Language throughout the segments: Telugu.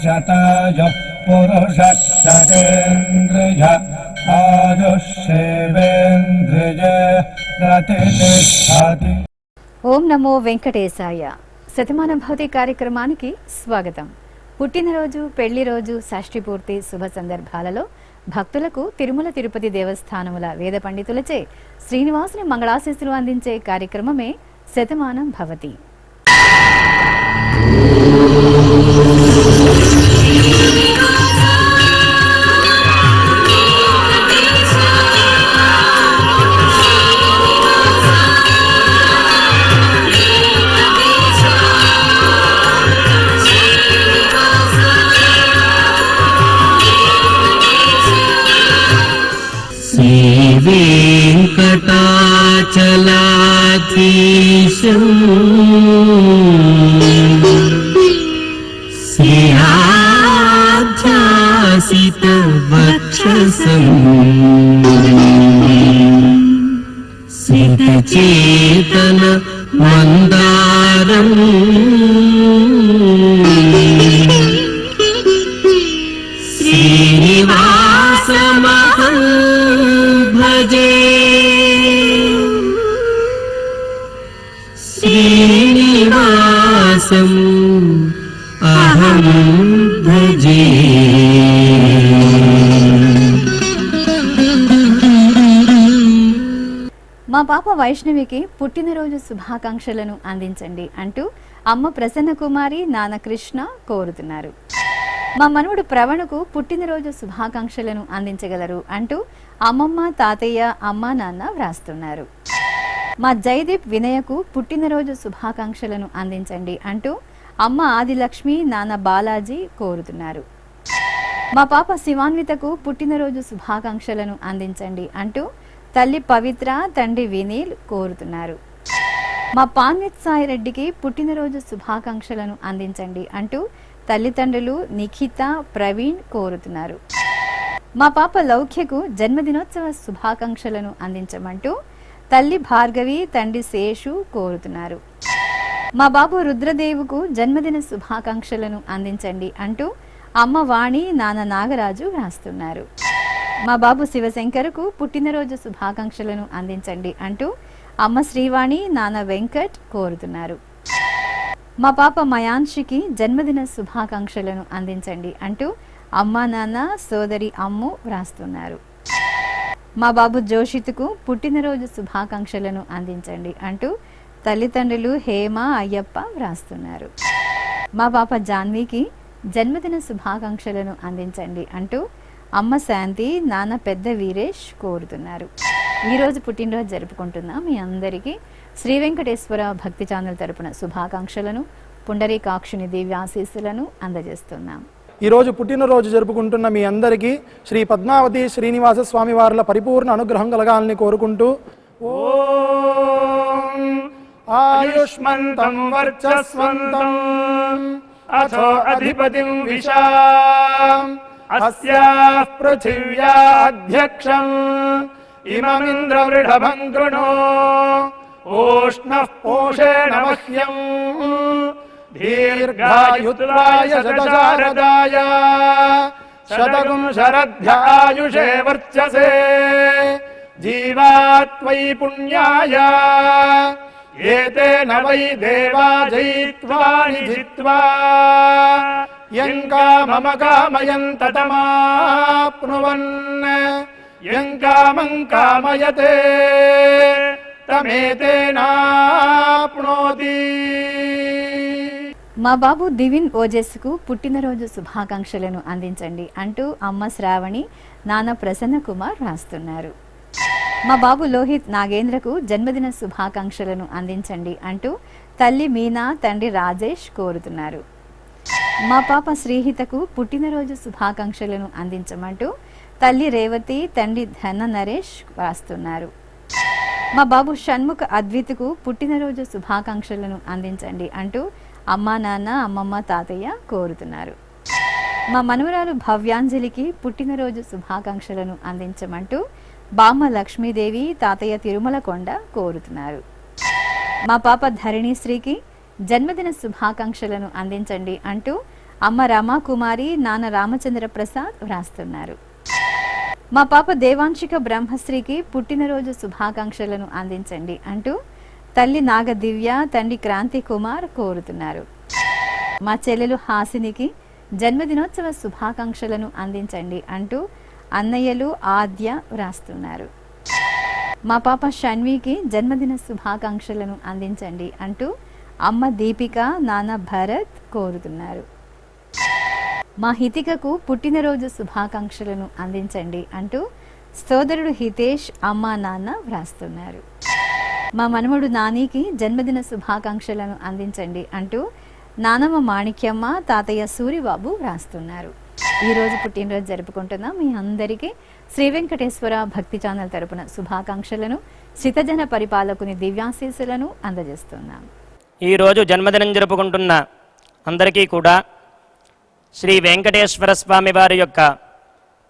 శతాయ పురుష శతేంద్రియ ఆయుష్యేవేంద్రియ ప్రతిష్టతి. ఓం నమో వెంకటేశాయ. శతమాన భవతి కార్యక్రమానికి స్వాగతం. పుట్టినరోజు, పెళ్లి రోజు, షష్ఠి పూర్తి శుభ సందర్భాలలో భక్తులకు తిరుమల తిరుపతి దేవస్థానముల వేద పండితులచే శ్రీనివాసుని మంగళాశీస్సులు అందించే కార్యక్రమమే శతమానం భవతి. వెంకటాచలాధీశం శ్రీయాధ్యాసిత వక్షసం సితచేతన మందారం శ్రీనివాసమహం భజే. శ్రీనివాసం అహం భజే. మా పాప వైష్ణవికి పుట్టినరోజు శుభాకాంక్షలను అందించండి అంటూ అమ్మ ప్రసన్న కుమారి, నాన్న కృష్ణ కోరుతున్నారు. మా మనవడు ప్రవణకు పుట్టినరోజు శుభాకాంక్షలను అందించగలరు అంటూ అమ్మమ్మ, తాతయ్య, అమ్మ, నాన్న వ్రాస్తున్నారు. మా జయదీప్ వినయకు పుట్టినరోజు శుభాకాంక్షలను అందించండి అంటూ అమ్మ ఆదిలక్ష్మి, నాన్న బాలాజీ కోరుతున్నారు. మా పాప శివాన్వితకు పుట్టినరోజు శుభాకాంక్షలను అందించండి అంటూ తల్లి పవిత్ర, తండ్రి వినీల్ కోరుతున్నారు. మా పాన్విత్ సాయిరెడ్డికి పుట్టినరోజు శుభాకాంక్షలను అందించండి అంటూ తల్లిదండ్రులు నిఖిత, ప్రవీణ్ కోరుతున్నారు. మా పాప లౌక్యకు జన్మదినోత్సవ శుభాకాంక్షలను అందించమంటూ తల్లి భార్గవి, తండ్రి శేషు కోరుతున్నారు. మా బాబు రుద్రదేవుకు జన్మదిన శుభాకాంక్షలను అందించండి అంటూ అమ్మ వాణి, నాన్న నాగరాజు రాస్తున్నారు. మా బాబు శివశంకర్కు పుట్టినరోజు శుభాకాంక్షలను అందించండి అంటూ అమ్మ శ్రీవాణి, నాన్న వెంకట్ కోరుతున్నారు. మా పాప మయాంషికి జన్మదిన శుభాకాంక్షలను అందించండి అంటూ అమ్మ, నాన్న, సోదరి అమ్ము వ్రాస్తున్నారు. మా బాబు జోషిత్కు పుట్టినరోజు శుభాకాంక్షలను అందించండి అంటూ తల్లిదండ్రులు హేమ, అయ్యప్ప వ్రాస్తున్నారు. మా పాప జాన్వీకి జన్మదిన శుభాకాంక్షలను అందించండి అంటూ అమ్మ శాంతి, నాన్న పెద్ద వీరేష్ కోరుతున్నారు. ఈరోజు పుట్టినరోజు జరుపుకుంటున్న మీ అందరికీ శ్రీ వెంకటేశ్వర భక్తి ఛానల్ తరపున శుభాకాంక్షలను, పుండరీకాక్షుని దివ్యాశీస్సులను అందజేస్తున్నాం. ఈరోజు పుట్టినరోజు జరుపుకుంటున్న మీ అందరికీ శ్రీ పద్మావతి శ్రీనివాస స్వామి వార్ల పరిపూర్ణ అనుగ్రహం కలగాలని కోరుకుంటూ ఓం ఆయుష్మంతం వర్చస్వంతం అథో అధిపతిం విశాం అస్యాః పృథివ్యాః అధ్యక్షం ఇమమింద్రవృఢభం కృణో ఓష్ణః పోషేణ మహ్యం దీర్ఘాయుత్వాయ శతశారదాయ శతగుం శరధ్యాయుషే వర్చసే జీవాత్వై పుణ్యాయ ఏతేన వై దేవా జయిత్వా నిజిత్వా యం కామమ కామయం తతమాప్నువన్ యం కామం కామయతే తమేతేనాప్నోతి. మా బాబు దివిన్ ఓజస్కు పుట్టినరోజు శుభాకాంక్షలను అందించండి అంటూ అమ్మ శ్రావణి, నాన్న ప్రసన్న కుమార్ రాస్తున్నారు. మా బాబు లోహిత్ నాగేంద్రకు జన్మదిన శుభాకాంక్షలను అందించండి అంటూ తల్లి మీనా, తండ్రి రాజేష్ కోరుతున్నారు. మా పాప శ్రీహితకు పుట్టినరోజు శుభాకాంక్షలను అందించమంటూ తల్లి రేవతి, తండ్రి ధన నరేష్ రాస్తున్నారు. మా బాబు షణ్ముఖ అద్విత్కు పుట్టినరోజు శుభాకాంక్షలను అందించండి అంటూ అమ్మా, నాన్న, అమ్మమ్మ, తాతయ్య కోరుతున్నారు. మా మనవరాలు భవ్యాంజలికి పుట్టినరోజు శుభాకాంక్షలను అందించమంటూ బామ్మ లక్ష్మీదేవి, తాతయ్య తిరుమల కొండ కోరుతున్నారు. మా పాప ధరణిశ్రీకి జన్మదిన శుభాకాంక్షలను అందించండి అంటూ అమ్మ రమాకుమారి, నాన్న రామచంద్ర ప్రసాద్ వ్రాస్తున్నారు. మా పాప దేవాంశిక బ్రహ్మశ్రీకి పుట్టినరోజు శుభాకాంక్షలను అందించండి అంటూ తల్లి నాగదివ్య, తండ్రి క్రాంతి కుమార్ కోరుతున్నారు. మా చెల్లెలు హాసినికి జన్మదినోత్సవ శుభాకాంక్షలను అందించండి అంటూ అన్నయ్యలు ఆద్య వ్రాస్తున్నారు. మా పాప షణ్వికి జన్మదిన శుభాకాంక్షలను అందించండి అంటూ అమ్మ దీపిక, నాన్న భరత్ కోరుతున్నారు. మా హితికకు పుట్టినరోజు శుభాకాంక్షలను అందించండి అంటూ సోదరుడు హితేష్, అమ్మ నాన్న వ్రాస్తున్నారు. మా మనవడు నానికి జన్మదిన శుభాకాంక్షలను అందించండి అంటూ నానమ్మ మాణిక్యమ్మ, తాతయ్య సూరిబాబు వ్రాస్తున్నారు. ఈరోజు పుట్టినరోజు జరుపుకుంటున్న మీ అందరికీ శ్రీ వెంకటేశ్వర భక్తి ఛానల్ తరపున శుభాకాంక్షలను, శ్రితజన పరిపాలకుని దివ్యాశీస్సులను అందజేస్తున్నాం. ఈరోజు జన్మదినం జరుపుకుంటున్న అందరికీ కూడా శ్రీ వెంకటేశ్వర స్వామి వారి యొక్క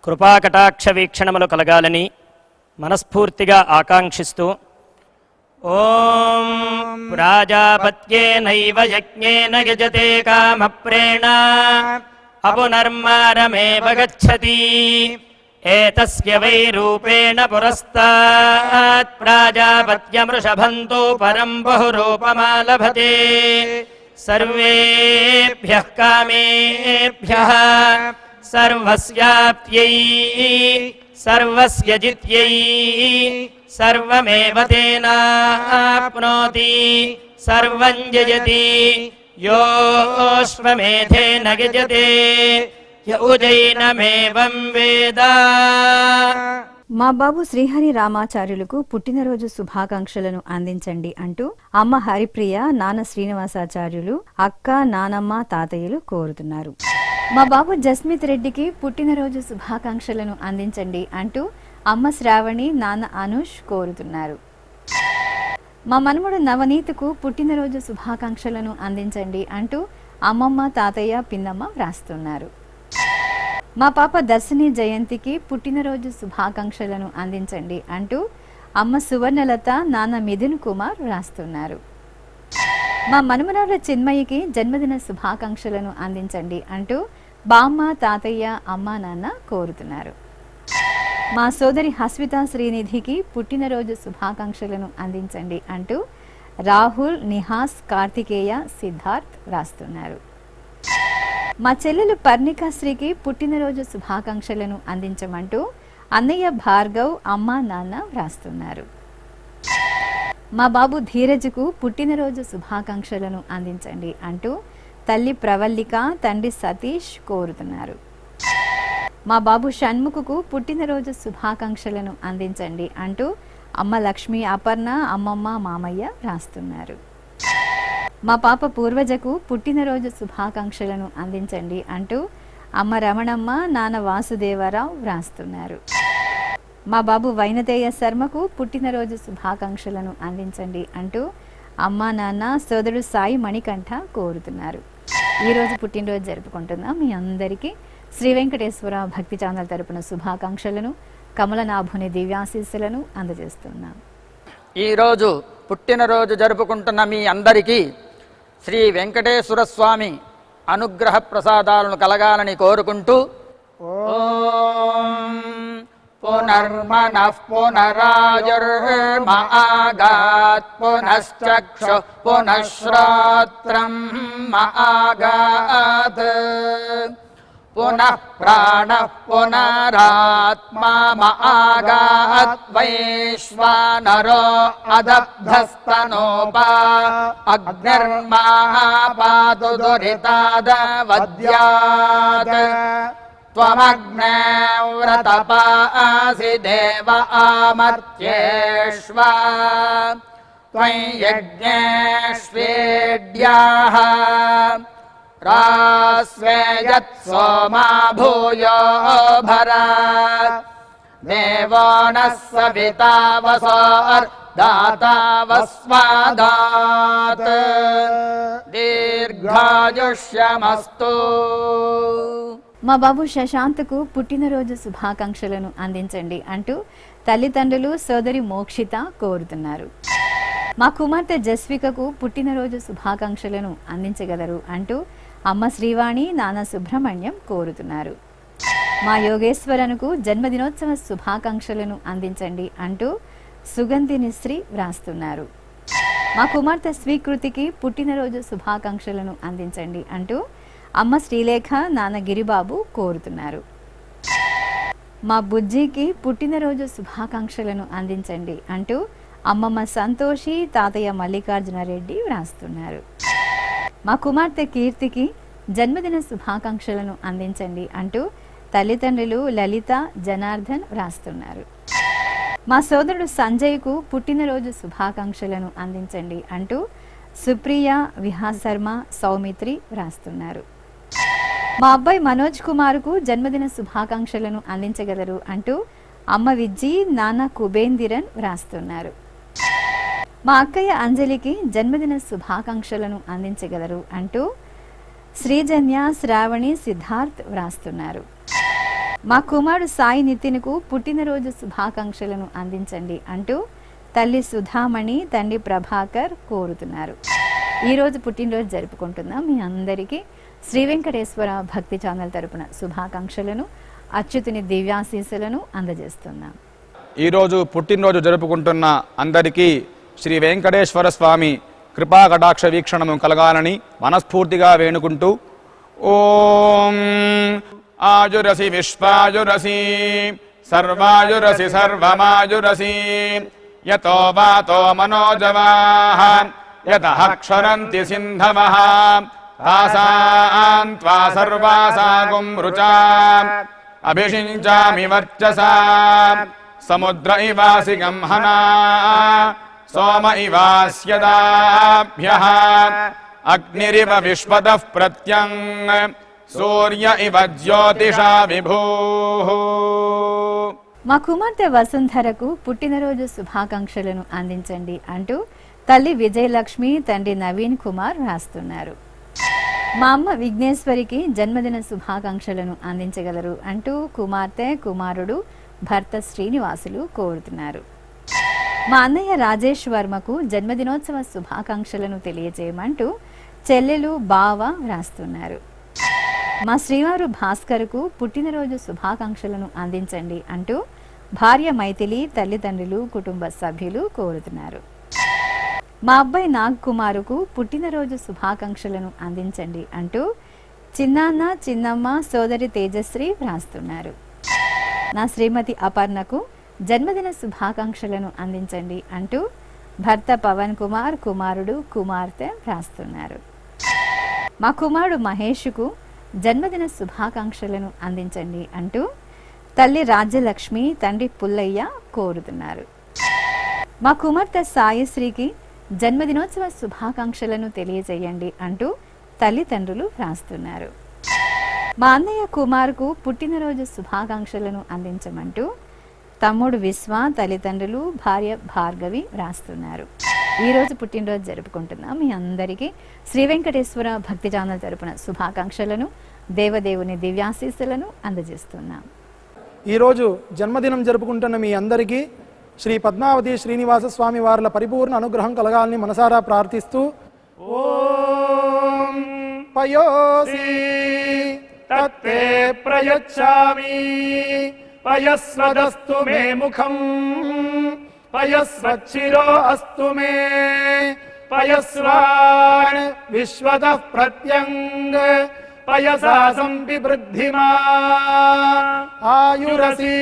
కృపాకటాక్ష వీక్షణములు కలగాలని మనస్ఫూర్తిగా ఆకాంక్షిస్తూ ఓం ప్రాజాపత్యేనైవ యజ్ఞేన యజతే కామప్రేణ అపునర్మారమేవ గచ్చతి ఏతస్య వై రూపేణ పురస్తాత్ ప్రాజాపత్యమృషభంతో పరం బహురూపమాలభతే సర్వేభ్యః కామేభ్యః సర్వస్యాప్త్యై సర్వస్య జిత్యై సర్వమేవ తేనాప్నోతి సర్వం జయతి యోऽశ్వమేధేన యజతే య ఉజైనమేవం వేద. మా బాబు శ్రీహరి రామాచార్యులకు పుట్టినరోజు శుభాకాంక్షలను అందించండి అంటూ అమ్మ హరిప్రియ, నాన్న శ్రీనివాసాచార్యులు, అక్క, నానమ్మ, తాతయ్యలు కోరుతున్నారు. మా బాబు జస్మిత్ రెడ్డికి పుట్టినరోజు శుభాకాంక్షలను అందించండి అంటూ అమ్మ శ్రావణి, నాన్న అనుష్ కోరుతున్నారు. మా మనముడు నవనీత్కు పుట్టినరోజు శుభాకాంక్షలను అందించండి అంటూ అమ్మమ్మ, తాతయ్య, పిన్నమ్మ వ్రాస్తున్నారు. మా పాప దర్శిని జయంతికి పుట్టినరోజు శుభాకాంక్షలను అందించండి అంటూ అమ్మ సువర్ణలత, నాన్న మిథున్ కుమార్ వ్రాస్తున్నారు. మా మనుమరాళ్ళ చిన్మయికి జన్మదిన శుభాకాంక్షలను అందించండి అంటూ బామ్మ, తాతయ్య, అమ్మ, నాన్న కోరుతున్నారు. మా సోదరి హస్విత శ్రీనిధికి పుట్టినరోజు శుభాకాంక్షలను అందించండి అంటూ రాహుల్, నిహాస్, కార్తికేయ, సిద్ధార్థ్ వ్రాస్తున్నారు. మా చెల్లెలు పర్ణికాశ్రీకి పుట్టినరోజు శుభాకాంక్షలను అందించమంటూ అన్నయ్య భార్గవ్, అమ్మ, నాన్న వ్రాస్తున్నారు. మా బాబు ధీరజ్కు పుట్టినరోజు శుభాకాంక్షలను అందించండి అంటూ తల్లి ప్రవల్లిక, తండ్రి సతీష్ కోరుతున్నారు. మా బాబు షణ్ముఖకు పుట్టినరోజు శుభాకాంక్షలను అందించండి అంటూ అమ్మ లక్ష్మి, అపర్ణ, అమ్మమ్మ, మామయ్య రాస్తున్నారు. మా పాప పూర్వజకు పుట్టినరోజు శుభాకాంక్షలను అందించండి అంటూ అమ్మ రమణమ్మ, నాన్న వాసుదేవరావు వ్రాస్తున్నారు. మా బాబు వైనతేయ శర్మకు పుట్టినరోజు శుభాకాంక్షలను అందించండి అంటూ అమ్మ, నాన్న, సోదరుడు సాయి మణికంఠ కోరుతున్నారు. ఈరోజు పుట్టినరోజు జరుపుకుంటున్న మీ అందరికీ శ్రీ వెంకటేశ్వర భక్తి ఛానల్ తరపున శుభాకాంక్షలను, కమలనాభుని దివ్యాశీస్సులను అందజేస్తున్నాం. ఈరోజు పుట్టినరోజు జరుపుకుంటున్న మీ అందరికీ శ్రీ వెంకటేశ్వర స్వామి అనుగ్రహ ప్రసాదాలను కలగాలని కోరుకుంటూ ఓం పునర్మనః పునరాయుర్మాగాత్ పునశ్చక్షు పునఃశ్రోత్రం మాగాత్ పునః ప్రాణః పునరాత్మా మాగాత్ వైశ్వానరో అదబ్ధస్తనోపా అగ్నిర్మాపాతు దురితాదవద్యాత్ త్వమగ్నే వ్రతపాసి దేవ ఆమర్త్యేష్వ త్వం యజ్ఞేష్వేడ్యాః రాస్వేయత్ సోమా భూయో భర దేవో నః సవితా వసోర్దాతా వస్వాదాత్ దీర్ఘాయుష్యమస్తు. మా బాబు శశాంత్కు పుట్టినరోజు శుభాకాంక్షలను అందించండి అంటూ తల్లిదండ్రులు, సోదరి మోక్షిత కోరుతున్నారు. మా కుమార్తె జస్వికకు పుట్టినరోజు శుభాకాంక్షలను అందించగలరు అంటూ అమ్మ శ్రీవాణి నాన్న సుబ్రహ్మణ్యం కోరుతున్నారు. మా యోగేశ్వరనుకు జన్మదినోత్సవ శుభాకాంక్షలను అందించండి అంటూ సుగంధిని శ్రీ వ్రాస్తున్నారు. మా కుమార్తె స్వీకృతికి పుట్టినరోజు శుభాకాంక్షలను అందించండి అంటూ అమ్మ శ్రీలేఖ నాన్న గిరిబాబు కోరుతున్నారు. మా బుజ్జికి పుట్టినరోజు శుభాకాంక్షలను అందించండి అంటూ అమ్మమ్మ సంతోషి తాతయ్య మల్లికార్జున రెడ్డి వ్రాస్తున్నారు. మా కుమార్తె కీర్తికి జన్మదిన శుభాకాంక్షలను అందించండి అంటూ తల్లిదండ్రులు లలిత జనార్దన్ వ్రాస్తున్నారు. మా సోదరుడు సంజయ్కు పుట్టినరోజు శుభాకాంక్షలను అందించండి అంటూ సుప్రియ విహాస్ శర్మ సౌమిత్రి వ్రాస్తున్నారు. మా అబ్బాయి మనోజ్ కుమార్కు జన్మదిన శుభాకాంక్షలను అందించగలరు అంటూ అమ్మ విజ్జి నాన్న కుబేందిరన్ వ్రాస్తున్నారు. మా అక్కయ్య అంజలికి జన్మదిన శుభాకాంక్షలను అందించగలరు అంటూ శ్రీజన్య శ్రావణి సిద్ధార్థ్ వ్రాస్తున్నారు. మా కుమారుడు సాయి నితిన్కు పుట్టినరోజు శుభాకాంక్షలను అందించండి అంటూ తల్లి సుధామణి తండ్రి ప్రభాకర్ కోరుతున్నారు. ఈరోజు పుట్టినరోజు జరుపుకుంటున్న మీ అందరికీ శ్రీ వెంకటేశ్వర భక్తి ఛానల్ తరపున శుభాకాంక్షలను అచ్యుతుని దివ్యాశీస్సులను అందజేస్తున్నాం. ఈరోజు పుట్టినరోజు జరుపుకుంటున్న అందరికీ శ్రీ వెంకటేశ్వర స్వామి కృపా కటాక్ష వీక్షణము కలగాలని మనస్ఫూర్తిగా వేణుకుంటూ ఓం ఆయురసి విశ్వాయురసి సర్వాయురసి సర్వమాయురసి యతో వాతో మనోజవాః యతః క్షరంతి సింధవః తాసాం త్వా సర్వాసాగుం రుచాం అభిషించామి వర్చసా సముద్ర ఇవాసి గంహనా సోమ ఇవాస్యదాభ్యః అగ్నిరివ విశ్వతః ప్రత్యం సూర్య ఇవ జ్యోతిషా విభూః. మా కుమార్తె వసుంధరకు పుట్టినరోజు శుభాకాంక్షలను అందించండి అంటూ తల్లి విజయలక్ష్మి తండ్రి నవీన్ కుమార్ రాస్తున్నారు. మా అమ్మ విఘ్నేశ్వరికి జన్మదిన శుభాకాంక్షలను అందించగలరు అంటూ కుమార్తె కుమారుడు భర్త శ్రీనివాసులు కోరుతున్నారు. మా అన్నయ్య రాజేష్ వర్మకు జన్మదినోత్సవ శుభాకాంక్షలను తెలియజేయమంటూ చెల్లెలు బావ రాస్తున్నారు. మా శ్రీవారు భాస్కర్కు పుట్టినరోజు శుభాకాంక్షలను అందించండి అంటూ భార్య మైథిలి తల్లిదండ్రులు కుటుంబ సభ్యులు కోరుతున్నారు. మా అబ్బాయి నాగ్ కుమారుకు పుట్టినరోజు శుభాకాంక్షలను అందించండి అంటూ చిన్నాన్న చిన్నమ్మ సోదరి తేజశ్రీ వ్రాస్తున్నారు. నా శ్రీమతి అపర్ణకు జన్మదిన శుభాకాంక్షలను అందించండి అంటూ భర్త పవన్ కుమార్ కుమారుడు కుమార్తె వ్రాస్తున్నారు. మా కుమారుడు మహేష్కు జన్మదిన శుభాకాంక్షలను అందించండి అంటూ తల్లి రాజ్యలక్ష్మి తండ్రి పుల్లయ్య కోరుతున్నారు. మా కుమార్తె సాయిశ్రీకి జన్మదినోత్సవ శుభాకాంక్షలను తెలియజేయండి అంటూ తల్లిదండ్రులు వ్రాస్తున్నారు. మా అన్నయ్య కుమార్కు పుట్టినరోజు శుభాకాంక్షలను అందించమంటూ తమ్ముడు విశ్వ తల్లిదండ్రులు భార్య భార్గవి వ్రాస్తున్నారు. ఈరోజు పుట్టినరోజు జరుపుకుంటున్న మీ అందరికీ శ్రీ వెంకటేశ్వర భక్తి ఛానల్ తరపున శుభాకాంక్షలను దేవదేవుని దివ్యాశీస్సులను అందజేస్తున్నాం. ఈరోజు జన్మదినం జరుపుకుంటున్న మీ అందరికీ శ్రీ పద్మావతి శ్రీనివాస స్వామి వార్ల పరిపూర్ణ అనుగ్రహం కలగాలని మనసారా ప్రార్థిస్తూ ఓం పయోసి తత్తే ప్రయచ్చామి పయస్వదస్తు మే ముఖం పయస్వచ్చిరో అస్తు మే పయస్వాన్ విశ్వతః ప్రత్యంగ పయసా సంపివృద్ధిమా ఆయురసి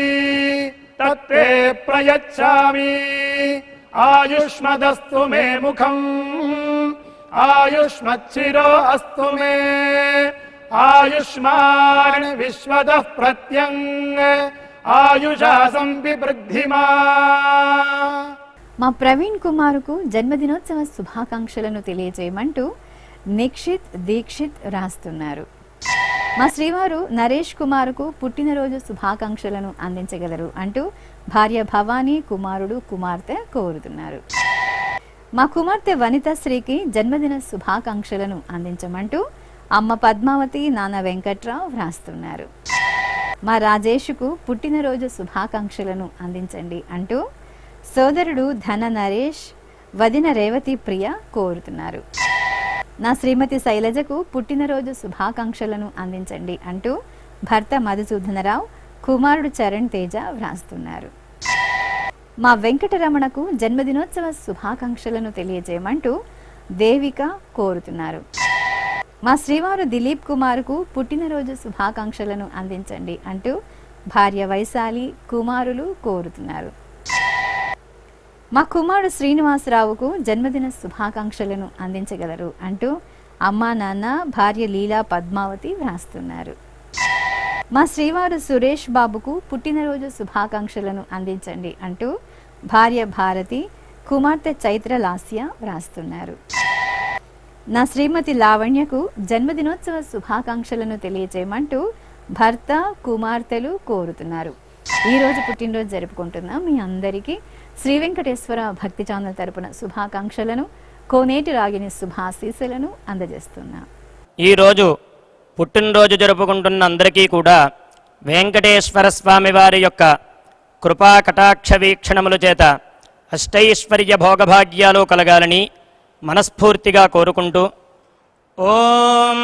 తత్తే ప్రయచ్చామి ఆయుష్మదస్తు మే ముఖం ఆయుష్మచ్చిరో అస్తు మే ఆయుష్మాన్ విశ్వతః ప్రత్యంగ ఆయుషా సంపివృద్ధిమా. మా ప్రవీణ్ కుమార్కు జన్మదినోత్సవ శుభాకాంక్షలను తెలియజేయమంటూ నిక్షిత్ దీక్షిత్ రాస్తున్నారు. మా శ్రీవారు నరేష్ కుమార్కు పుట్టినరోజు శుభాకాంక్షలను అందించగలరు అంటూ భార్య భవానీ కుమారుడు కుమార్తె కోరుతున్నారు. మా కుమార్తె వనితశ్రీకి జన్మదిన శుభాకాంక్షలను అందించమంటూ అమ్మ పద్మావతి నాన్న వెంకట్రావు వ్రాస్తున్నారు. మా రాజేష్కు పుట్టినరోజు శుభాకాంక్షలను అందించండి అంటూ సోదరుడు ధన నరేష్ వదిన రేవతి ప్రియ కోరుతున్నారు. నా శ్రీమతి శైలజకు పుట్టినరోజు శుభాకాంక్షలను అందించండి అంటూ భర్త మధుసూదనరావు, కుమారుడు చరణ్ తేజ వ్రాస్తున్నారు. మా వెంకటరమణకు జన్మదినోత్సవ శుభాకాంక్షలను తెలియజేయమంటూ దేవిక కోరుతున్నారు. మా శ్రీవారు దిలీప్ కుమార్కు పుట్టినరోజు శుభాకాంక్షలను అందించండి అంటూ భార్య వైశాలి, కుమారులు కోరుతున్నారు. మా కుమారుడు శ్రీనివాసరావుకు జన్మదిన శుభాకాంక్షలను అందించగలరు అంటూ అమ్మా నాన్న, భార్య లీలా పద్మావతి వ్రాస్తున్నారు. మా శ్రీవారు సురేష్ బాబుకు పుట్టినరోజు శుభాకాంక్షలను అందించండి అంటూ భార్య భారతి, కుమార్తె చైత్ర లాస్య వ్రాస్తున్నారు. నా శ్రీమతి లావణ్యకు జన్మదినోత్సవ శుభాకాంక్షలను తెలియజేయమంటూ భర్త, కుమార్తెలు కోరుతున్నారు. ఈరోజు పుట్టినరోజు జరుపుకుంటున్న మీ అందరికీ శ్రీ వెంకటేశ్వర భక్తి ఛానల్ తరపున శుభాకాంక్షలను, కోనేటి రాగిని శుభాశీస్సులను అందజేస్తున్నా. ఈరోజు పుట్టినరోజు జరుపుకుంటున్న అందరికీ కూడా వెంకటేశ్వర స్వామి వారి యొక్క కృపా కటాక్ష వీక్షణముల చేత అష్టైశ్వర్య భోగభాగ్యాలు కలగాలని మనస్ఫూర్తిగా కోరుకుంటూ ఓం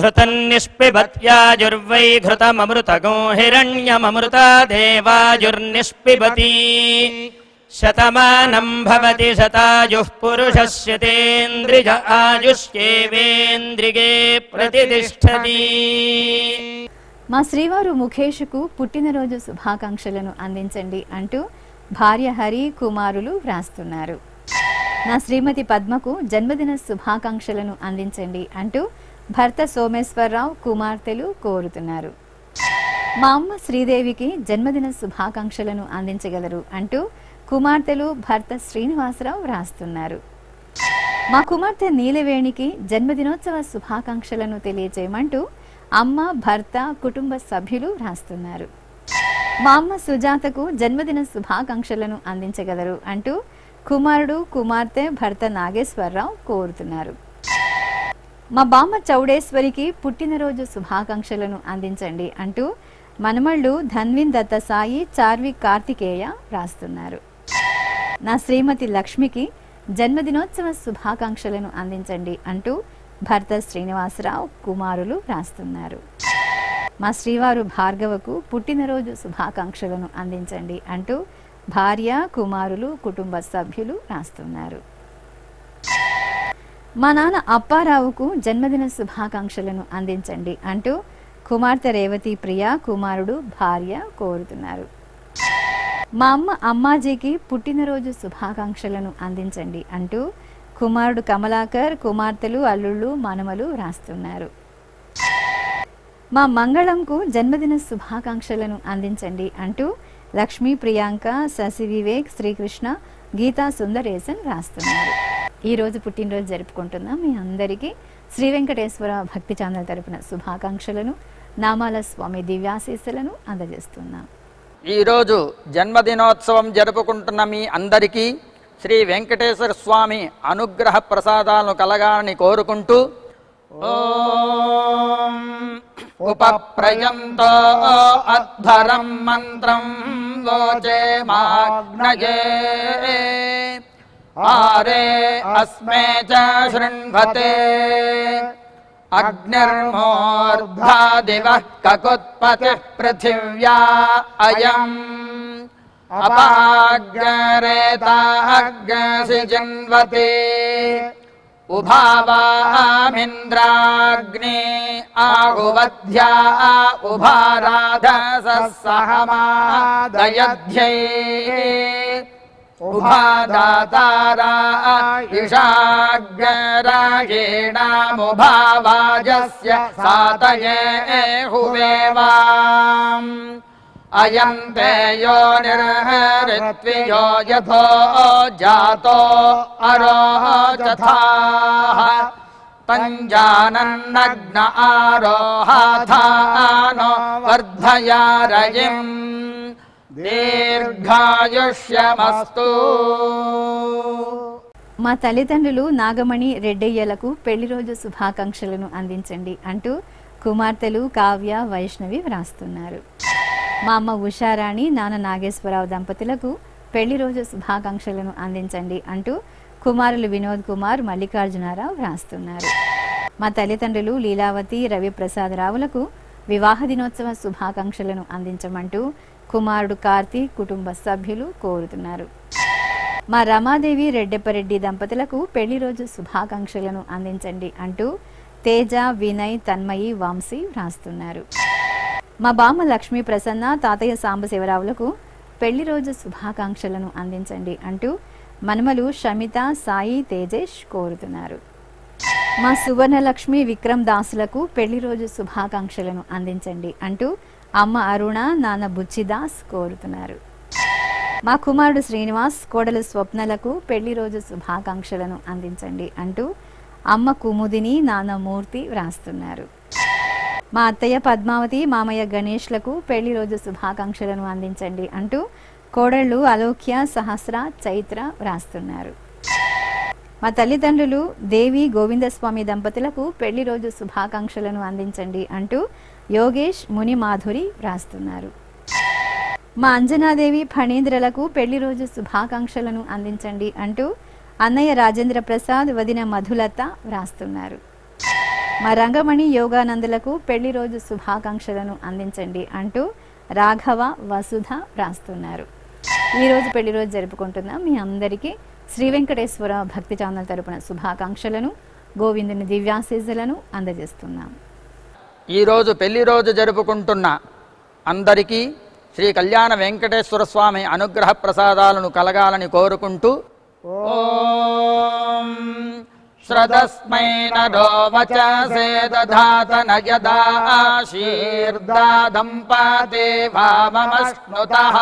ఘృతన్నిష్పిబత్యాజుర్వై ఘృతమమృతగో హిరణ్యమమృతా దేవాజుర్నిష్పిబతి శతమానం భవతి శతాయుః పురుషస్యతేంద్రియ ఆయుష్యేవేంద్రిగే ప్రతిష్టతి. మా శ్రీవారు ముఖేష్కు పుట్టినరోజు శుభాకాంక్షలను అందించండి అంటూ భార్య హరి, కుమారులు వ్రాస్తున్నారు. నా శ్రీమతి పద్మకు జన్మదిన శుభాకాంక్షలను అందించండి అంటూ భర్త సోమేశ్వరరావు, కుమార్తెలు కోరుతున్నారు. మా అమ్మ శ్రీదేవికి జన్మదిన శుభాకాంక్షలను అందించగలరు అంటూ కుమార్తెలు, భర్త శ్రీనివాసరావు వ్రాస్తున్నారు. మా కుమార్తె నీలవేణికి జన్మదినోత్సవ శుభాకాంక్షలను తెలియజేయమంటూ అమ్మ, భర్త, కుటుంబ సభ్యులు వ్రాస్తున్నారు. మా అమ్మ సుజాతకు జన్మదిన శుభాకాంక్షలను అందించగలరు అంటూ కుమారుడు, కుమార్తె, భర్త నాగేశ్వరరావు కోరుతున్నారు. మా బామ్మ చౌడేశ్వరికి పుట్టినరోజు శుభాకాంక్షలను అందించండి అంటూ మనమళ్ళు ధన్విన్ దత్త సాయి, చార్వి కార్తికేయ వ్రాస్తున్నారు. నా శ్రీమతి లక్ష్మికి జన్మదినోత్సవ శుభాకాంక్షలను అందించండి అంటూ భర్త శ్రీనివాసరావు, కుమారులు వ్రాస్తున్నారు. మా శ్రీవారు భార్గవకు పుట్టినరోజు శుభాకాంక్షలను అందించండి అంటూ భార్య, కుమారులు, కుటుంబ సభ్యులు రాస్తున్నారు. మా నాన్న అప్పారావుకు జన్మదిన శుభాకాంక్షలను అందించండి అంటూ కుమార్తె రేవతి ప్రియ, కుమారుడు, భార్య కోరుతున్నారు. మా అమ్మ అమ్మాజీకి పుట్టినరోజు శుభాకాంక్షలను అందించండి అంటూ కుమారుడు కమలాకర్, కుమార్తెలు, అల్లుళ్ళు, మనమలు రాస్తున్నారు. మా మంగళంకు జన్మదిన శుభాకాంక్షలను అందించండి అంటూ లక్ష్మీ, ప్రియాంక, శశి వివేక్, శ్రీకృష్ణ, గీతా సుందరేశన్ రాస్తున్నారు. ఈరోజు పుట్టినరోజు జరుపుకుంటున్న మీ అందరికీ శ్రీ వెంకటేశ్వర భక్తి ఛానల్ తరపున శుభాకాంక్షలను, నామాల స్వామి దివ్యాశీస్సులను అందజేస్తున్నాం. ఈరోజు జన్మదినోత్సవం జరుపుకుంటున్న మీ అందరికీ శ్రీ వెంకటేశ్వర స్వామి అనుగ్రహ ప్రసాదాలను కలగాలని కోరుకుంటూ ఓం ఉపప్రయంతో అధ్వరం మంత్రం లోచే మాగ్నయే ఆరే అస్మే చ శృణ్వతే అగ్నిర్మూర్ధా దివః కకుత్పతిః పృథివ్యా అయం అపాగ్రేతాగ్సి జన్వతే ఉభావామింద్రాగ్నే ఆహువధ్యా ఉభారాధసహమాదయధ్యై ఉభాదాతారా ఇషాగ్రాయేణాముభావాజస్య సాతయే హువేవాం అయంతే యో నిర్హరిత్వియో యథో జాతో అరోచథాః తంజానన్నగ్న ఆరోహాథానో వర్ధయారయిం దీర్ఘాయుష్యమస్తు. మా తల్లిదండ్రులు నాగమణి, రెడ్డయ్యలకు పెళ్లి రోజు శుభాకాంక్షలను అందించండి అంటూ కుమార్తెలు కావ్య, వైష్ణవి వ్రాస్తున్నారు. మా అమ్మ ఉషారాణి, నాన్న నాగేశ్వరరావు దంపతులకు పెళ్లి రోజు శుభాకాంక్షలను అందించండి అంటూ కుమారులు వినోద్ కుమార్, మల్లికార్జునారావు వ్రాస్తున్నారు. మా తల్లిదండ్రులు లీలావతి, రవిప్రసాదరావులకు వివాహ దినోత్సవ శుభాకాంక్షలను అందించమంటూ కుమారుడు కార్తీక్ కుటుంబ సభ్యులు కోరుతున్నారు. మా రమాదేవి, రెడ్డెప్పరెడ్డి దంపతులకు పెళ్లి రోజు శుభాకాంక్షలను అందించండి అంటూ తేజ, వినయ్, తన్మయి, వంశీ వ్రాస్తున్నారు. మా బామ్మ లక్ష్మీ ప్రసన్న, తాతయ్య సాంబశివరావులకు పెళ్లి రోజు శుభాకాంక్షలను అందించండి అంటూ మనమలు షమిత, సాయి, తేజేష్ కోరుతున్నారు. మా సువర్ణలక్ష్మి, విక్రమ్ దాసులకు పెళ్లి రోజు శుభాకాంక్షలను అందించండి అంటూ అమ్మ అరుణ, నాన్న బుచ్చిదాస్ కోరుతున్నారు. మా కుమారుడు శ్రీనివాస్, కోడలు స్వప్నలకు పెళ్లి రోజు శుభాకాంక్షలను అందించండి అంటూ అమ్మ కుముదిని, నాన్న మూర్తి వ్రాస్తున్నారు. మా అత్తయ్య పద్మావతి, మామయ్య గణేష్లకు పెళ్లి రోజు శుభాకాంక్షలను అందించండి అంటూ కోడళ్ళు అలోక్య, సహస్ర, చైత్ర వ్రాస్తున్నారు. మా తల్లిదండ్రులు దేవి, గోవిందస్వామి దంపతులకు పెళ్లి రోజు శుభాకాంక్షలను అందించండి అంటూ యోగేష్, ముని మాధురి వ్రాస్తున్నారు. మా అంజనాదేవి, ఫణీంద్రలకు పెళ్లి రోజు శుభాకాంక్షలను అందించండి అంటూ అన్నయ్య రాజేంద్ర ప్రసాద్, వదిన మధులత వ్రాస్తున్నారు. మా రంగమణి, యోగానందులకు పెళ్లి రోజు శుభాకాంక్షలను అందించండి అంటూ రాఘవ, వసుధ వ్రాస్తున్నారు. ఈరోజు పెళ్లి రోజు జరుపుకుంటున్న మీ అందరికీ శ్రీ వెంకటేశ్వర భక్తి ఛానల్ తరపున శుభాకాంక్షలను, గోవిందుని దివ్యాశీస్సులను అందజేస్తున్నాం. ఈరోజు పెళ్లి రోజు జరుపుకుంటున్న అందరికీ శ్రీ కళ్యాణ వెంకటేశ్వర స్వామి అనుగ్రహ ప్రసాదాలను కలగాలని కోరుకుంటూ ఓం శ్రదస్మై నరో వచసే దధాత నయదాశీర్దాదంపతే వామమశ్నుతః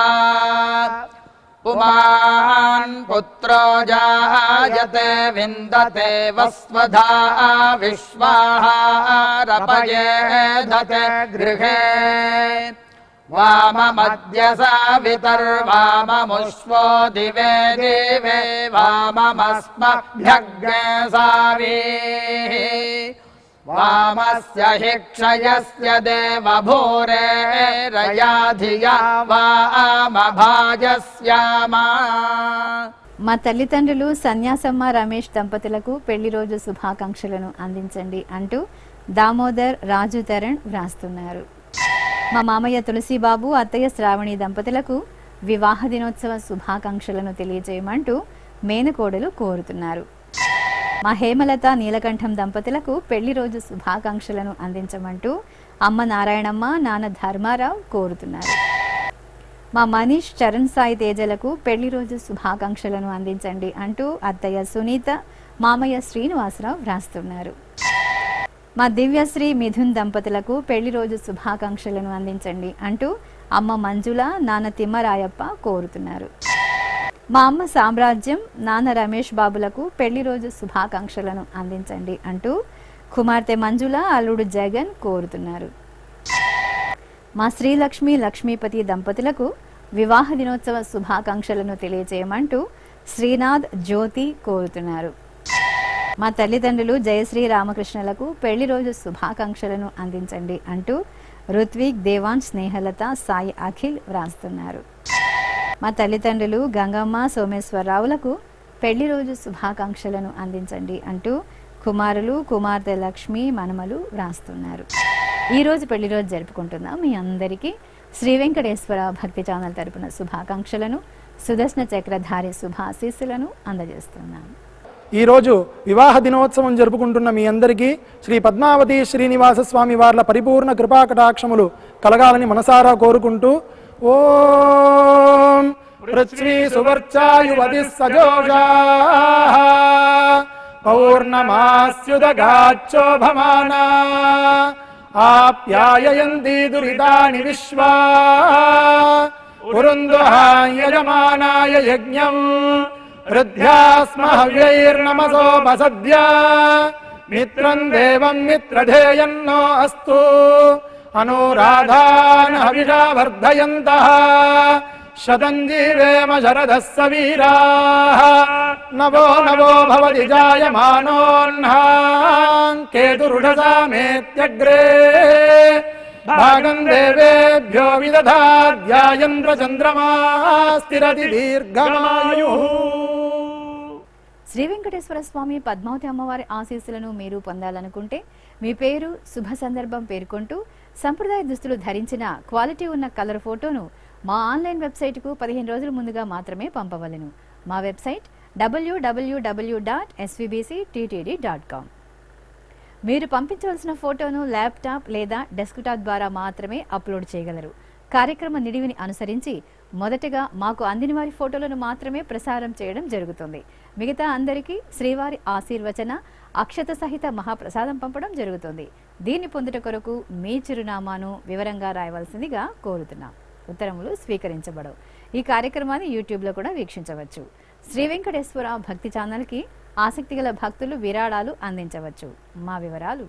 పుమాన్ పుత్రో జాయతే విందతే వస్వధా విశ్వాహారపయేధతే గృహే వామమద్య సావితర్వామముష్వో దివే దివే వామమస్మభ్యగ్నే సావీః వామస్య హి క్షయస్య దేవభూరే రయాధియా వామభాజస్యామా. మా తల్లిదండ్రులు సన్యాసమ్మ, రమేష్ దంపతులకు పెళ్లి రోజు శుభాకాంక్షలను అందించండి అంటూ దామోదర్, రాజు తరణ్ వ్రాస్తున్నారు. మా మామయ్య తులసిబాబు, అత్తయ్య శ్రావణి దంపతులకు వివాహ దినోత్సవ శుభాకాంక్షలను తెలియజేయమంటూ మేనకోడలు కోరుతున్నారు. మా హేమలత, నీలకంఠం దంపతులకు పెళ్లి రోజు శుభాకాంక్షలను అందించమంటూ అమ్మ నారాయణమ్మ, నాన్న ధర్మారావు కోరుతున్నారు. మా మనీష్, చరణ్ సాయి తేజలకు పెళ్లి రోజు శుభాకాంక్షలను అందించండి అంటూ అత్తయ్య సునీత, మామయ్య శ్రీనివాసరావు వ్రాస్తున్నారు. మా దివ్యశ్రీ, మిథున్ దంపతులకు పెళ్లి రోజు శుభాకాంక్షలను అందించండి అంటూ అమ్మ మంజుల, నాన్న తిమ్మరాయప్ప కోరుతున్నారు. మా అమ్మ సామ్రాజ్యం, నాన్న రమేష్ బాబులకు పెళ్లి రోజు శుభాకాంక్షలను అందించండి అంటూ కుమార్తె మంజుల, అల్లుడు జగన్ కోరుతున్నారు. మా శ్రీలక్ష్మి, లక్ష్మీపతి దంపతులకు వివాహ దినోత్సవ శుభాకాంక్షలను తెలియజేయమంటూ శ్రీనాథ్, జ్యోతి కోరుతున్నారు. మా తల్లిదండ్రులు జయశ్రీ రామకృష్ణలకు పెళ్లి రోజు శుభాకాంక్షలను అందించండి అంటూ రుత్విక్, దేవాన్, స్నేహలత, సాయి అఖిల్ వ్రాస్తున్నారు. మా తల్లిదండ్రులు గంగమ్మ, సోమేశ్వరరావులకు పెళ్లి రోజు శుభాకాంక్షలను అందించండి అంటూ కుమారులు, కుమార్తె లక్ష్మి, మనమలు వ్రాస్తున్నారు. ఈరోజు పెళ్లి రోజు జరుపుకుంటున్న మీ అందరికీ శ్రీ వెంకటేశ్వర భక్తి ఛానల్ తరపున శుభాకాంక్షలను, సుదర్శన చక్రధారి శుభాశీస్సులను అందజేస్తున్నాను. ఈరోజు వివాహ దినోత్సవం జరుపుకుంటున్న మీ అందరికీ శ్రీ పద్మావతి శ్రీనివాస స్వామి వార్ల పరిపూర్ణ కృపాకటాక్షములు కలగాలని మనసారా కోరుకుంటూ ఓం పృథ్వీ సువర్చాయువతి సజోషాః పౌర్ణమాస్యుదగాచ్చోభమానా ఆప్యాయయంతి దురితాని విశ్వా ఉరుందుహాయజమానాయ యజ్ఞం హృద్యాస్మహవ్యైర్నమసోపసద్య మిత్రం దేవం మిత్రధేయన్నో అస్తు అనురాధాన్ హవిషా వర్ధయంతః శతం జీవేమ శరదః సవీరాః నవో నవో భవతి జాయమానోऽహ్నాం కేతురుఢసామేత్యగ్రే భాగం దేవేభ్యో విదధాధ్యాయంద్ర చంద్రమా స్థిరతి దీర్ఘమాయుః. శ్రీ వెంకటేశ్వర స్వామి పద్మావతి అమ్మవారి ఆశీస్సులను మీరు పొందాలనుకుంటే మీ పేరు శుభ సందర్భం పేర్కొంటూ సంప్రదాయ దుస్తులు ధరించిన క్వాలిటీ ఉన్న కలర్ ఫోటోను మా ఆన్లైన్ వెబ్సైట్కు 15 రోజుల ముందుగా మాత్రమే పంపవలెను. మా వెబ్సైట్ www.svbcttd.com. మీరు పంపించవలసిన ఫోటోను ల్యాప్టాప్ లేదా డెస్క్టాప్ ద్వారా మాత్రమే అప్లోడ్ చేయగలరు. కార్యక్రమ నిడివిని అనుసరించి మొదటగా మాకు అందిన వారి ఫోటోలను మాత్రమే ప్రసారం చేయడం జరుగుతుంది. మిగతా అందరికీ శ్రీవారి ఆశీర్వచన అక్షత సహిత మహాప్రసాదం పంపడం జరుగుతుంది. దీన్ని పొందుట కొరకు మీ చిరునామాను వివరంగా రాయవలసిందిగా కోరుతున్నాం. ఉత్తరములు స్వీకరించబడవు. ఈ కార్యక్రమాన్ని యూట్యూబ్లో కూడా వీక్షించవచ్చు. శ్రీ వెంకటేశ్వర భక్తి ఛానల్కి ఆసక్తి గల భక్తులు విరాళాలు అందించవచ్చు. మా వివరాలు